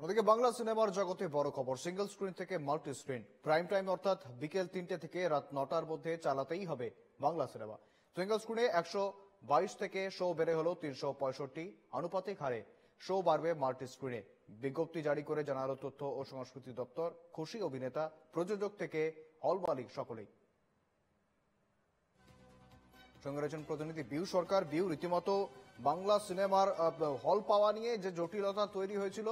ওদিকে বাংলা সিনেমার জগতে বড় খবর, সিঙ্গেল স্ক্রিন থেকে মাল্টি স্ক্রিন প্রাইম টাইম অর্থাৎ বিকেল 3টে থেকে রাত 9টার মধ্যে চালাতেই হবে বাংলা সিনেমা। সিঙ্গেল স্ক্রিনে 122 থেকে শো বেড়ে হলো 365, আনুপাতিক হারে শো বাড়বে মাল্টি স্ক্রিনে। বিজ্ঞপ্তি জারি করে জানালো তথ্য ও সংস্কৃতি দপ্তর। খুশি অভিনেতা, প্রযোজক থেকে হল মালিক সকলেই। সঙ্গে রয়েছেন প্রতিনিধি বিউ সরকার। বিউ, রীতিমতো বাংলা সিনেমার হল পাওয়া নিয়ে যে জটিলতা তৈরি হয়েছিল,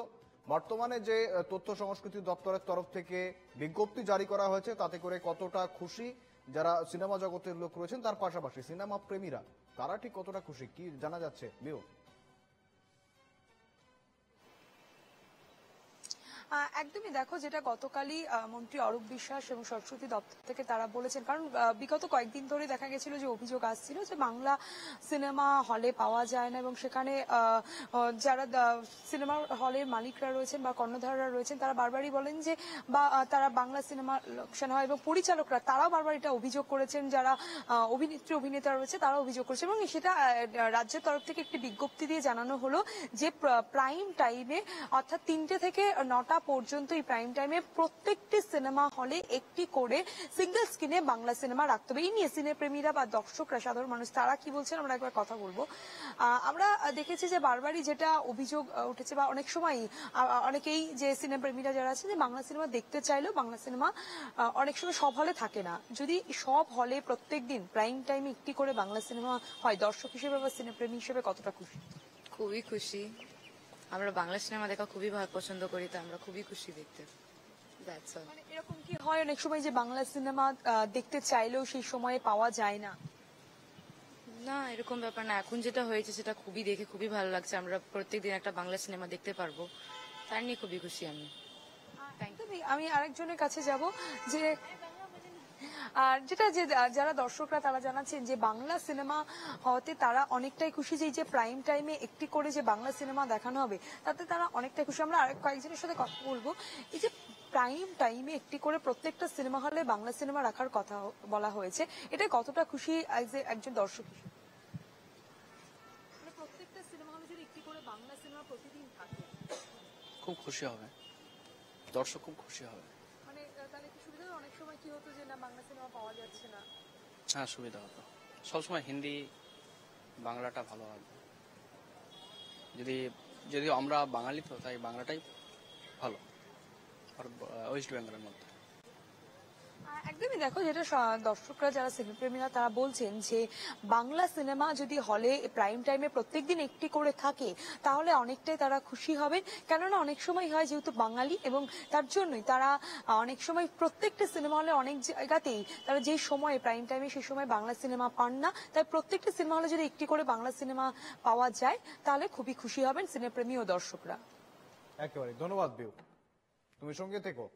বর্তমানে যে তথ্য সংস্কৃতি দপ্তরের তরফ থেকে বিজ্ঞপ্তি জারি করা হয়েছে, তাতে করে কতটা খুশি যারা সিনেমা জগতের লোক রয়েছেন, তার পাশাপাশি সিনেমা প্রেমীরা তারা ঠিক কতটা খুশি, কি জানা যাচ্ছে বিউ? একদমই, দেখো, যেটা গতকালই মন্ত্রী অরূপ বিশ্বাস এবং সংস্কৃতি দপ্তর থেকে তারা বলেছেন, কারণ বিগত কয়েকদিন ধরে দেখা গেছিল যে অভিযোগ আসছিল যে বাংলা সিনেমা হলে পাওয়া যায় না, এবং সেখানে যারা সিনেমা হলের মালিকরা রয়েছেন বা কর্ণধাররা রয়েছেন তারা বারবারই বলেন যে তারা বাংলা সিনেমা লোকসান হয়, এবং পরিচালকরা তারাও বারবার এটা অভিযোগ করেছেন, যারা অভিনেত্রী অভিনেতা রয়েছে তারা অভিযোগ করেছেন, এবং সেটা রাজ্যের তরফ থেকে একটি বিজ্ঞপ্তি দিয়ে জানানো হলো যে প্রাইম টাইমে অর্থাৎ 3টে থেকে 9টা পর্যন্ত এই প্রাইম টাইমে প্রত্যেকটি সিনেমা হলে একটি করে সিঙ্গেল স্ক্রিনে বাংলা সিনেমা রাখতে হবে। এই নিয়ে সিনেপ্রেমীরা বা দর্শকরা, সাধারণ মানুষ, তারা কি বলছেন আমরা একবার কথা বলবো। আমরা দেখেছি যে বারবারই যেটা অভিযোগ উঠেছে, বা অনেক সময় অনেকেই যে সিনেপ্রেমীরা যারা আছে, যে বাংলা সিনেমা দেখতে চাইলেও বাংলা সিনেমা অনেক সময় সব হলে থাকে না। যদি সব হলে প্রত্যেকদিন প্রাইম টাইমে একটি করে বাংলা সিনেমা হয়, দর্শক হিসেবে বা সিনেপ্রেমী হিসেবে কতটা খুশি? খুবই খুশি। আমরা বাংলা সিনেমা দেখা খুবই পছন্দ করি, তো আমরা খুবই খুশি দেখতে। মানে এরকম কি হয় অনেক সময় যে বাংলা সিনেমা দেখতে চাইলেও সেই সময়ে পাওয়া যায় না? না, এরকম ব্যাপার না। এখন যেটা হয়েছে সেটা খুবই দেখে খুবই ভালো লাগছে। আমরা প্রত্যেকদিন একটা বাংলা সিনেমা দেখতে পারবো, তার নিয়ে খুবই খুশি আমি। আমি আরেকজনের কাছে যাব, যে আর যেটা যে যারা দর্শকরা তারা জানাচ্ছেন যে বাংলা সিনেমা হতে তারা অনেকটাই খুশি, যে প্রাইম টাইমে একটি করে যে বাংলা সিনেমা দেখানো হবে তাতে তারা অনেকটাই খুশি। আমরা আরেক কয়েকজনের সাথে কথা বলবো। এই যে প্রাইম টাইমে একটি করে প্রত্যেকটা সিনেমা হলে বাংলা সিনেমা রাখার কথা বলা হয়েছে, এটা কতটা খুশি একজন দর্শক হিসেবে? প্রত্যেকটা সিনেমা হলে যদি একটি করে বাংলা সিনেমা প্রতিদিন থাকে, খুব খুশি হবে, দর্শক খুব খুশি হবে। মানে তাহলে কি সুবিধা? অনেক সময় কি হতো যে না, বাংলা সিনেমা পাওয়া যাচ্ছে না। হ্যাঁ, সুবিধা হতো। সবসময় হিন্দি বাংলাটা ভালো লাগবে। যদি আমরা বাঙালি, তো তাই বাংলাটাই ভালো আর ওয়েস্ট বেঙ্গলের মধ্যে। একদমই, দেখো, যেটা দর্শকরা যারা সিনেপ্রেমীরা তারা বলছেন যে বাংলা সিনেমা যদি হলে প্রাইম টাইমে প্রত্যেকদিন একটি করে থাকে তাহলে অনেকটাই তারা খুশি হবেন। কেননা অনেক সময় হয় যেহেতু বাঙালি, এবং তার জন্যই তারা অনেক সময় প্রত্যেকটা সিনেমা হলে অনেক জায়গাতেই তারা যে সময়ে প্রাইম টাইমে সেই সময় বাংলা সিনেমা পান না, তাই প্রত্যেকটা সিনেমা হলে যদি একটি করে বাংলা সিনেমা পাওয়া যায় তাহলে খুবই খুশি হবেন সিনেপ্রেমী ও দর্শকরা। একেবারে ধন্যবাদ বিউ, তুমি সঙ্গে থেকো।